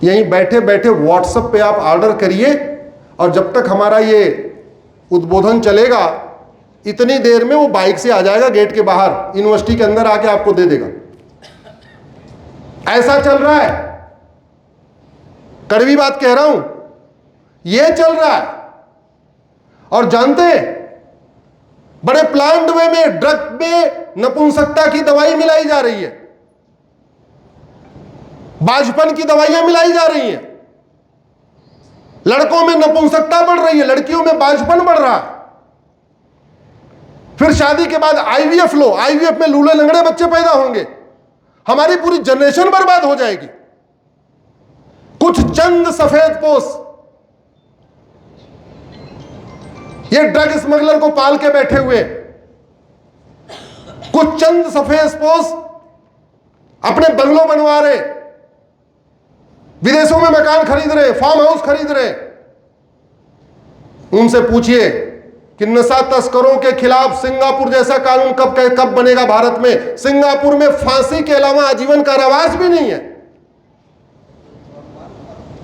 यहीं बैठे बैठे व्हाट्सएप पे आप ऑर्डर करिए, और जब तक हमारा ये उद्बोधन चलेगा इतनी देर में वो बाइक से आ जाएगा गेट के बाहर, यूनिवर्सिटी के अंदर आके आपको दे देगा। ऐसा चल रहा है, कड़वी बात कह रहा हूं, ये चल रहा है। और जानते हैं, बड़े प्लान्ड वे में ड्रग में नपुंसकता की दवाई मिलाई जा रही है, बाझपन की दवाइयां मिलाई जा रही हैं, लड़कों में नपुंसकता बढ़ रही है, लड़कियों में बाझपन बढ़ रहा है। फिर शादी के बाद आईवीएफ लो, आईवीएफ में लूले लंगड़े बच्चे पैदा होंगे, हमारी पूरी जनरेशन बर्बाद हो जाएगी। कुछ चंद सफेदपोश ये ड्रग स्मगलर को पाल के बैठे हुए, कुछ चंद सफेदपोश अपने बंगलों बनवा रहे, विदेशों में मकान खरीद रहे, फार्म हाउस खरीद रहे। उनसे पूछिए कि नशा तस्करों के खिलाफ सिंगापुर जैसा कानून कब बनेगा भारत में। सिंगापुर में फांसी के अलावा आजीवन कारावास भी नहीं है।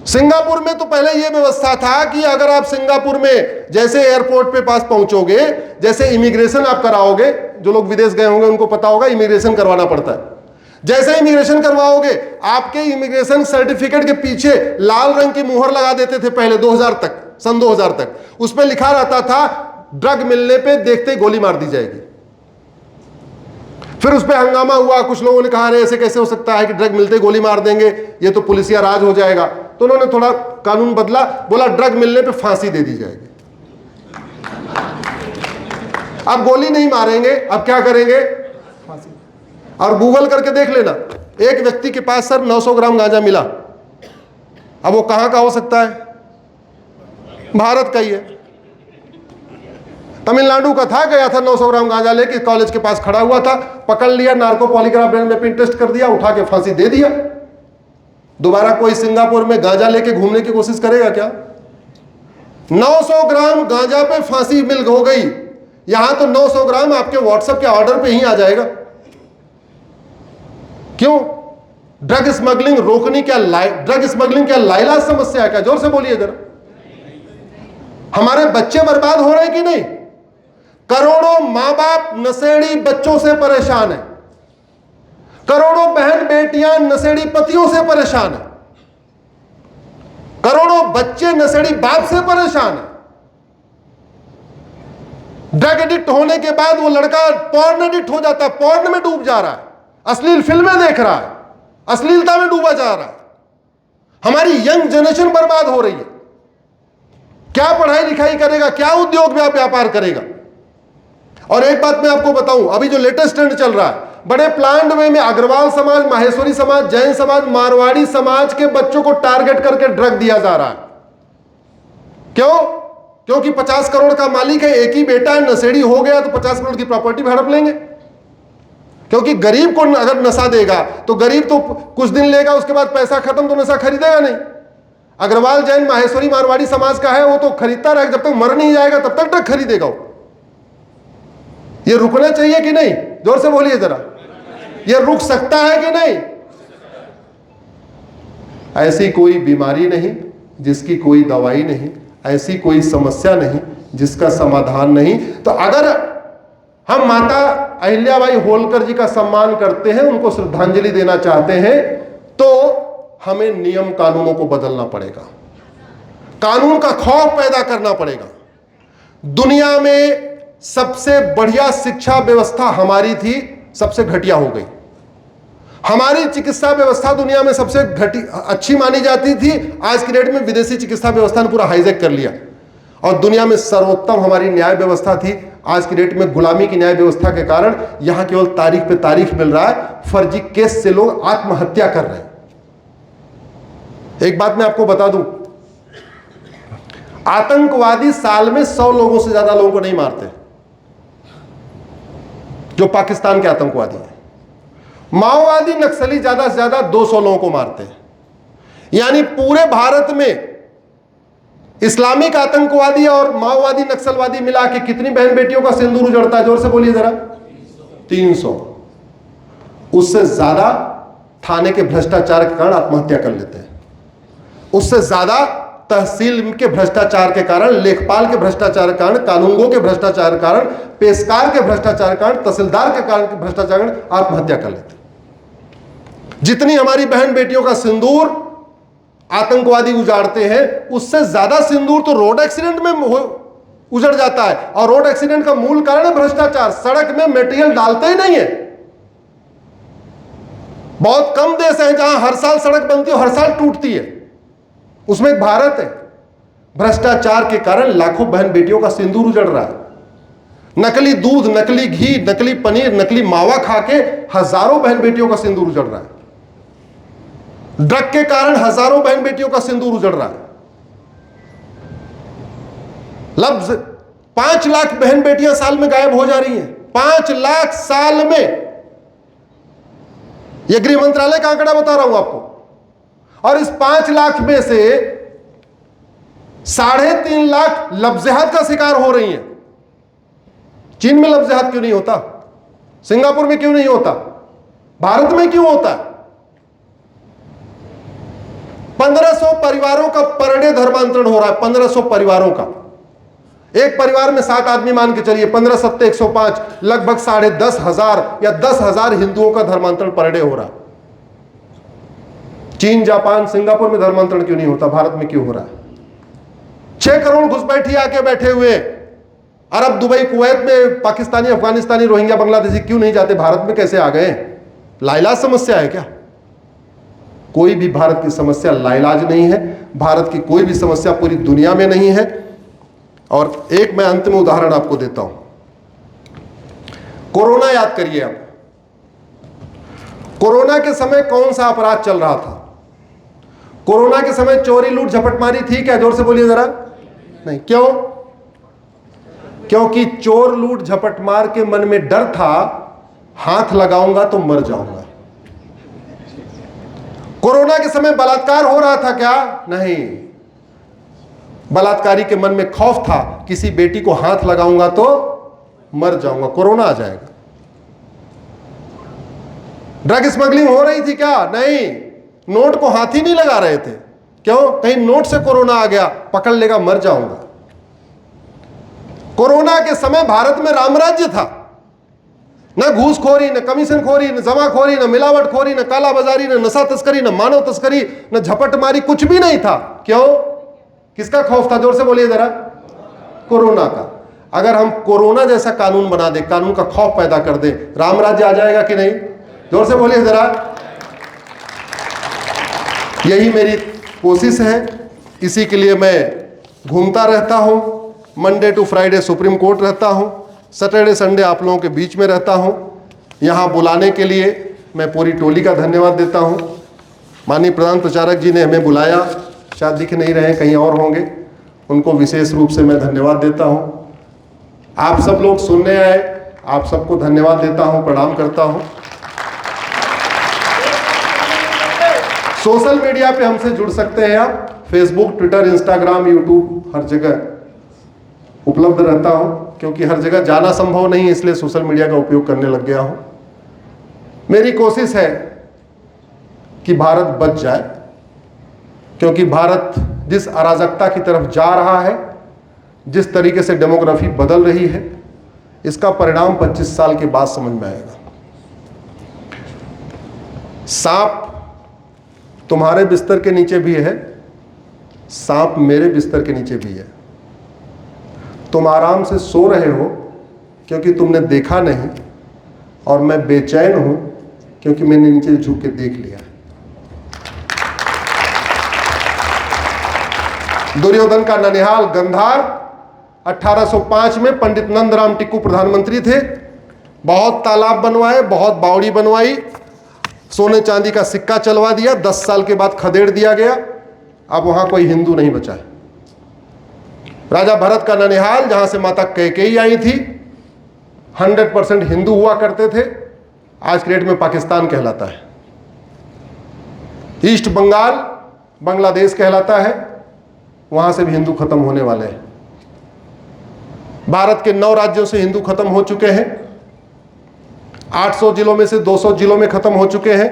सिंगापुर में तो पहले यह व्यवस्था था कि अगर आप सिंगापुर में जैसे एयरपोर्ट पे पास पहुंचोगे, जैसे इमिग्रेशन आप कराओगे, जो लोग विदेश गए होंगे उनको पता होगा इमिग्रेशन करवाना पड़ता है। जैसे इमिग्रेशन करवाओगे, आपके इमिग्रेशन सर्टिफिकेट के पीछे लाल रंग की मुहर लगा देते थे पहले 2000 तक, सन 2000 तक। उस पर लिखा रहता था ड्रग मिलने पे देखते ही गोली मार दी जाएगी। फिर उस पर हंगामा हुआ, कुछ लोगों ने कहा अरे ऐसे कैसे हो सकता है कि ड्रग मिलते ही गोली मार देंगे, ये तो पुलिसिया राज हो जाएगा। तो उन्होंने थोड़ा कानून बदला, बोला ड्रग मिलने पे फांसी दे दी जाएगी। अब गोली नहीं मारेंगे, अब क्या करेंगे, फांसी। और गूगल करके देख लेना, एक व्यक्ति के पास सर 900 ग्राम गांजा मिला। अब वो कहां का हो सकता है, भारत का ही है, तमिलनाडु का था। गया था 900 ग्राम गांजा लेके, कॉलेज के पास खड़ा हुआ था, पकड़ लिया, नार्को पॉलीग्राफ मैपिंग टेस्ट कर दिया, उठा के फांसी दे दिया। दोबारा कोई सिंगापुर में गांजा लेके घूमने की कोशिश करेगा क्या? 900 ग्राम गांजा पे फांसी मिल हो गई। यहां तो 900 ग्राम आपके व्हाट्सएप के ऑर्डर पे ही आ जाएगा। क्यों? ड्रग स्मगलिंग रोकनी क्या, ड्रग स्मगलिंग क्या लाइलाज समस्या है क्या? जोर से बोलिए जरा। हमारे बच्चे बर्बाद हो रहे हैं कि नहीं? करोड़ों मां बाप नशेड़ी बच्चों से परेशान है, करोड़ों बहन बेटियां नशेड़ी पतियों से परेशान है, करोड़ों बच्चे नशेड़ी बाप से परेशान है। ड्रग एडिक्ट होने के बाद वो लड़का पॉर्न एडिक्ट हो जाता है, पॉर्न में डूब जा रहा है, अश्लील फिल्में देख रहा है, अश्लीलता में डूबा जा रहा है। हमारी यंग जनरेशन बर्बाद हो रही है। क्या पढ़ाई लिखाई करेगा, क्या उद्योग में व्यापार करेगा? और एक बात मैं आपको बताऊं, अभी जो लेटेस्ट ट्रेंड चल रहा है, बड़े प्लान्ड वे में अग्रवाल समाज, माहेश्वरी समाज, जैन समाज, मारवाड़ी समाज के बच्चों को टारगेट करके ड्रग दिया जा रहा है। क्यों? क्योंकि 50 करोड़ का मालिक है, एक ही बेटा है, नशेड़ी हो गया तो 50 करोड़ की प्रॉपर्टी भी हड़प लेंगे। क्योंकि गरीब को अगर नशा देगा तो गरीब तो कुछ दिन लेगा, उसके बाद पैसा खत्म तो नशा खरीदेगा नहीं। अग्रवाल, जैन, माहेश्वरी, मारवाड़ी समाज का है, वो तो खरीदता रहेगा, जब तक मर नहीं जाएगा तब तक ड्रग खरीदेगा वो। ये रुकना चाहिए कि नहीं? जोर से बोलिए जरा, ये रुक सकता है कि नहीं? ऐसी कोई बीमारी नहीं जिसकी कोई दवाई नहीं, ऐसी कोई समस्या नहीं जिसका समाधान नहीं। तो अगर हम माता अहिल्याबाई होलकर जी का सम्मान करते हैं, उनको श्रद्धांजलि देना चाहते हैं, तो हमें नियम कानूनों को बदलना पड़ेगा, कानून का खौफ पैदा करना पड़ेगा। दुनिया में सबसे बढ़िया शिक्षा व्यवस्था हमारी थी, सबसे घटिया हो गई। हमारी चिकित्सा व्यवस्था दुनिया में सबसे अच्छी मानी जाती थी, आज की डेट में विदेशी चिकित्सा व्यवस्था ने पूरा हाईजैक कर लिया। और दुनिया में सर्वोत्तम हमारी न्याय व्यवस्था थी, आज की डेट में गुलामी की न्याय व्यवस्था के कारण यहां केवल तारीख पे तारीख मिल रहा है, फर्जी केस से लोग आत्महत्या कर रहे हैं। एक बात मैं आपको बता दूं, आतंकवादी साल में 100 लोगों से ज्यादा लोगों को नहीं मारते जो पाकिस्तान के आतंकवादी हैं। माओवादी नक्सली ज्यादा से ज्यादा 200 लोगों को मारते हैं। यानी पूरे भारत में इस्लामिक आतंकवादी और माओवादी नक्सलवादी मिला के कितनी बहन बेटियों का सिंदूर उजड़ता है? जोर से बोलिए जरा। 300। उससे ज्यादा थाने के भ्रष्टाचार के कारण आत्महत्या कर लेते हैं। उससे ज्यादा तहसील के भ्रष्टाचार के कारण, लेखपाल के भ्रष्टाचार के कारण, कानूनगो के भ्रष्टाचार के कारण, पेशकार के भ्रष्टाचार के कारण, तहसीलदार के कारण भ्रष्टाचार के कारण आत्महत्या कर लेते। जितनी हमारी बहन बेटियों का सिंदूर आतंकवादी उजाड़ते हैं, उससे ज्यादा सिंदूर तो रोड एक्सीडेंट में उजड़ जाता है। और रोड एक्सीडेंट का मूल कारण है भ्रष्टाचार। सड़क में मटेरियल डालते ही नहीं है। बहुत कम देश हैं जहां हर साल सड़क बनती है, हर साल टूटती है, उसमें एक भारत है। भ्रष्टाचार के कारण लाखों बहन बेटियों का सिंदूर उजड़ रहा है। नकली दूध, नकली घी, नकली पनीर, नकली मावा खा के हजारों बहन बेटियों का सिंदूर उजड़ रहा है। ड्रग के कारण हजारों बहन बेटियों का सिंदूर उजड़ रहा है। लफ्ज 5 लाख बहन बेटियां साल में गायब हो जा रही हैं। 5 लाख साल में। यह गृह मंत्रालय का आंकड़ा बता रहा हूं आपको। और इस 5 लाख में से 3.5 लाख लफ्ज़हात का शिकार हो रही हैं। चीन में लफ्ज़हात क्यों नहीं होता? सिंगापुर में क्यों नहीं होता? भारत में क्यों होता? 1500 परिवारों का पर डे धर्मांतरण हो रहा है। 1500 परिवारों का। एक परिवार में 7 आदमी मान के चलिए, 15 सत्ते 105, लगभग 10,500 या 10,000 हिंदुओं का धर्मांतरण पर डे हो रहा है। चीन, जापान, सिंगापुर में धर्मांतरण क्यों नहीं होता? भारत में क्यों हो रहा है? 6 करोड़ घुसपैठी आके बैठे हुए अरब, दुबई, कुवैत में पाकिस्तानी, अफगानिस्तानी, रोहिंग्या, बांग्लादेशी क्यों नहीं जाते? भारत में कैसे आ गए? लाइलाज समस्या है क्या? कोई भी भारत की समस्या लाइलाज नहीं है। भारत की कोई भी समस्या पूरी दुनिया में नहीं है। और एक मैं अंतिम उदाहरण आपको देता हूं। कोरोना याद करिए आप। कोरोना के समय कौन सा अपराध चल रहा था? कोरोना के समय चोरी, लूट, झपटमारी थी क्या? जोर से बोलिए जरा। नहीं। क्यों? क्योंकि चोर, लूट, झपटमार के मन में डर था, हाथ लगाऊंगा तो मर जाऊंगा। कोरोना के समय बलात्कार हो रहा था क्या? नहीं। बलात्कारी के मन में खौफ था, किसी बेटी को हाथ लगाऊंगा तो मर जाऊंगा, कोरोना आ जाएगा। ड्रग स्मगलिंग हो रही थी क्या? नहीं। नोट को हाथ ही नहीं लगा रहे थे। क्यों? कहीं नोट से कोरोना आ गया, पकड़ लेगा, मर जाऊंगा। कोरोना के समय भारत में रामराज्य था। न घूसखोरी, न कमीशनखोरी, न जमाखोरी, न मिलावटखोरी, न कालाबाजारी, न नशा तस्करी, न मानव तस्करी, न झपटमारी, कुछ भी नहीं था। क्यों? किसका खौफ था? जोर से बोलिए जरा। कोरोना का। अगर हम कोरोना जैसा कानून बना दे, कानून का खौफ पैदा कर दे, रामराज्य आ जाएगा कि नहीं? जोर से बोलिए जरा। यही मेरी कोशिश है। इसी के लिए मैं घूमता रहता हूं। Monday to Friday Supreme Court रहता हूं, सैटरडे संडे आप लोगों के बीच में रहता हूं। यहां बुलाने के लिए मैं पूरी टोली का धन्यवाद देता हूं। माननीय प्रधान प्रचारक जी ने हमें बुलाया, शायद दिख नहीं रहे, कहीं और होंगे, उनको विशेष रूप से मैं धन्यवाद देता हूं। आप सब लोग सुनने आए, आप सबको धन्यवाद देता हूं, प्रणाम करता हूं। सोशल मीडिया पे हमसे जुड़ सकते हैं आप। फेसबुक, ट्विटर, इंस्टाग्राम, यूट्यूब, हर जगह उपलब्ध रहता हूं। क्योंकि हर जगह जाना संभव नहीं है, इसलिए सोशल मीडिया का उपयोग करने लग गया हूं। मेरी कोशिश है कि भारत बच जाए, क्योंकि भारत जिस अराजकता की तरफ जा रहा है, जिस तरीके से डेमोग्राफी बदल रही है, इसका परिणाम 25 साल के बाद समझ में आएगा। सांप तुम्हारे बिस्तर के नीचे भी है, सांप मेरे बिस्तर के नीचे भी है। तुम आराम से सो रहे हो क्योंकि तुमने देखा नहीं, और मैं बेचैन हूं क्योंकि मैंने नीचे झुक के देख लिया। दुर्योधन का ननिहाल गंधार 1805 में पंडित नंदराम टिक्कू प्रधानमंत्री थे। बहुत तालाब बनवाए, बहुत बावड़ी बनवाई, सोने चांदी का सिक्का चलवा दिया। 10 साल के बाद खदेड़ दिया गया। अब वहां कोई हिंदू नहीं बचा है। राजा भरत का ननिहाल, जहां से माता कैकेयी आई थी, 100% हिंदू हुआ करते थे, आज के डेट में पाकिस्तान कहलाता है। ईस्ट बंगाल बांग्लादेश कहलाता है, वहां से भी हिंदू खत्म होने वाले हैं। भारत के 9 राज्यों से हिंदू खत्म हो चुके हैं। 800 जिलों में से 200 जिलों में खत्म हो चुके हैं।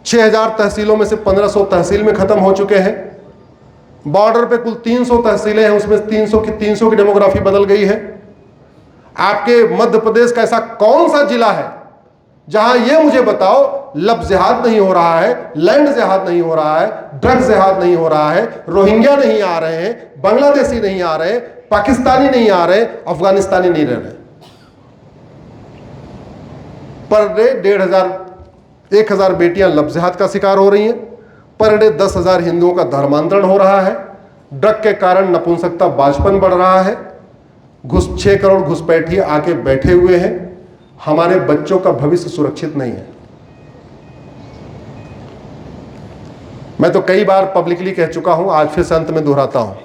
6000 तहसीलों में से 1500 तहसील में खत्म हो चुके हैं। बॉर्डर पे कुल 300 तहसीलें हैं, उसमें 300 की डेमोग्राफी बदल गई है। आपके मध्य प्रदेश का ऐसा कौन सा जिला है जहां ये मुझे बताओ लफ्ज़ जिहाद नहीं हो रहा है, लैंड जिहाद नहीं हो रहा है, ड्रग्स जिहाद नहीं हो रहा है, रोहिंग्या नहीं आ रहे हैं, बांग्लादेशी नहीं आ रहे, पाकिस्तानी नहीं आ रहे, अफगानिस्तानी नहीं रह रहे। पर डे 1,000 बेटियां लफ्ज़ जिहाद का शिकार हो रही हैं। पर डे 10,000 हिंदुओं का धर्मांतरण हो रहा है। ड्रग के कारण नपुंसकता बाजपन बढ़ रहा है। 6 करोड़ घुसपैठिए आके बैठे हुए हैं। हमारे बच्चों का भविष्य सुरक्षित नहीं है। मैं तो कई बार पब्लिकली कह चुका हूं, आज फिर से अंत में दोहराता हूं।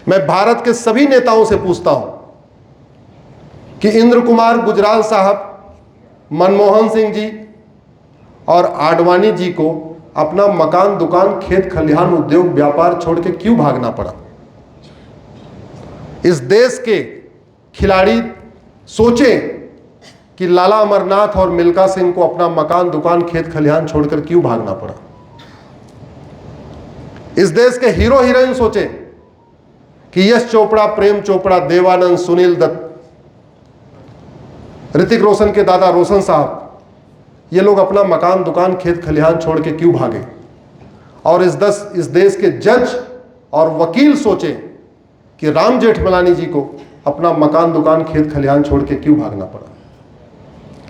मैं भारत के सभी नेताओं से पूछता हूं कि इंद्र कुमार गुजराल साहब, मनमोहन सिंह जी और आडवाणी जी को अपना मकान, दुकान, खेत खलिहान, उद्योग, व्यापार छोड़ के क्यों भागना पड़ा? इस देश के खिलाड़ी सोचें कि लाला अमरनाथ और मिल्खा सिंह को अपना मकान, दुकान, खेत खलिहान छोड़कर क्यों भागना पड़ा। इस देश के हीरो हीरोइन सोचें कि यश चोपड़ा, प्रेम चोपड़ा, देवानंद, सुनील दत्त, ऋतिक रोशन के दादा रोशन साहब, ये लोग अपना मकान, दुकान, खेत खलिहान छोड़ के क्यों भागे। और इस देश के जज और वकील सोचें कि राम जेठमलानी जी को अपना मकान, दुकान, खेत खलिहान छोड़ के क्यों भागना पड़ा।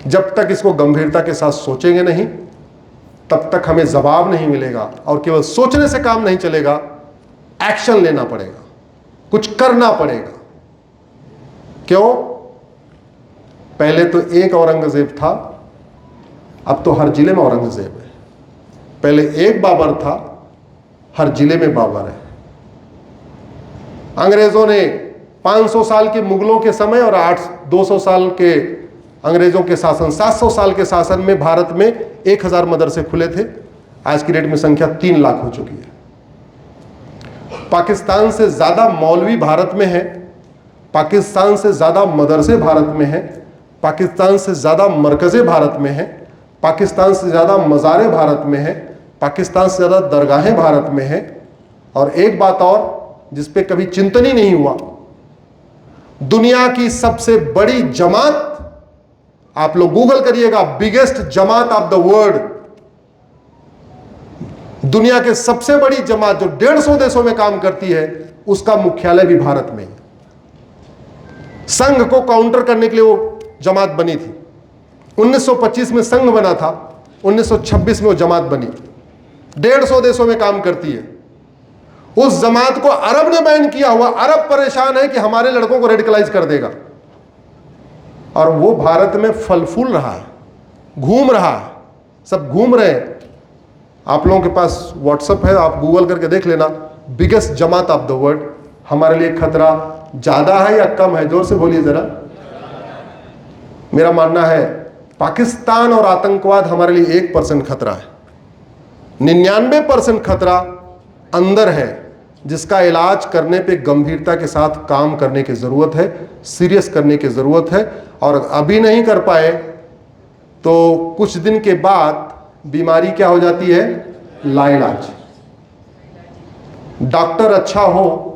जब तक इसको गंभीरता के साथ सोचेंगे नहीं, तब तक हमें जवाब नहीं मिलेगा। और केवल सोचने से काम नहीं चलेगा, एक्शन लेना पड़ेगा, कुछ करना पड़ेगा। क्यों? पहले तो एक औरंगजेब था, अब तो हर जिले में औरंगजेब है। पहले एक बाबर था, हर जिले में बाबर है। अंग्रेजों ने 500 साल के मुगलों के समय और 200 साल के अंग्रेजों के शासन, 700 साल के शासन में भारत में 1000 मदरसे खुले थे। आज की डेट में संख्या 3 लाख हो चुकी है। पाकिस्तान से ज्यादा मौलवी भारत में है, पाकिस्तान से ज्यादा मदरसे भारत में है, पाकिस्तान से ज्यादा मरकज़े भारत में है, पाकिस्तान से ज्यादा मज़ारे भारत में है, पाकिस्तान से ज्यादा दरगाहें भारत में है। और एक बात और जिस पे कभी चिंतन ही नहीं हुआ, दुनिया की सबसे बड़ी जमात, आप लोग गूगल करिएगा, biggest Jamaat of the world, दुनिया के सबसे बड़ी जमात जो 150 देशों में काम करती है, उसका मुख्यालय भी भारत में है। संघ को काउंटर करने के लिए वो जमात बनी थी। 1925 में संघ बना था, 1926 में वो जमात बनी। 150 देशों में काम करती है। उस जमात को अरब ने बैन किया हुआ। अरब परेशान है कि हमारे लड़कों को रेडिकलाइज कर देगा, और वो भारत में फल फूल रहा है, घूम रहा है, सब घूम रहे हैं। आप लोगों के पास व्हाट्सएप है, आप गूगल करके देख लेना, biggest Jamaat of the world. हमारे लिए खतरा ज्यादा है या कम है? जोर से बोलिए जरा। मेरा मानना है पाकिस्तान और आतंकवाद हमारे लिए 1% खतरा है। 99% खतरा अंदर है, जिसका इलाज करने पे गंभीरता के साथ काम करने की ज़रूरत है, सीरियस करने की ज़रूरत है। और अभी नहीं कर पाए तो कुछ दिन के बाद बीमारी क्या हो जाती है? लाइलाज। डॉक्टर अच्छा हो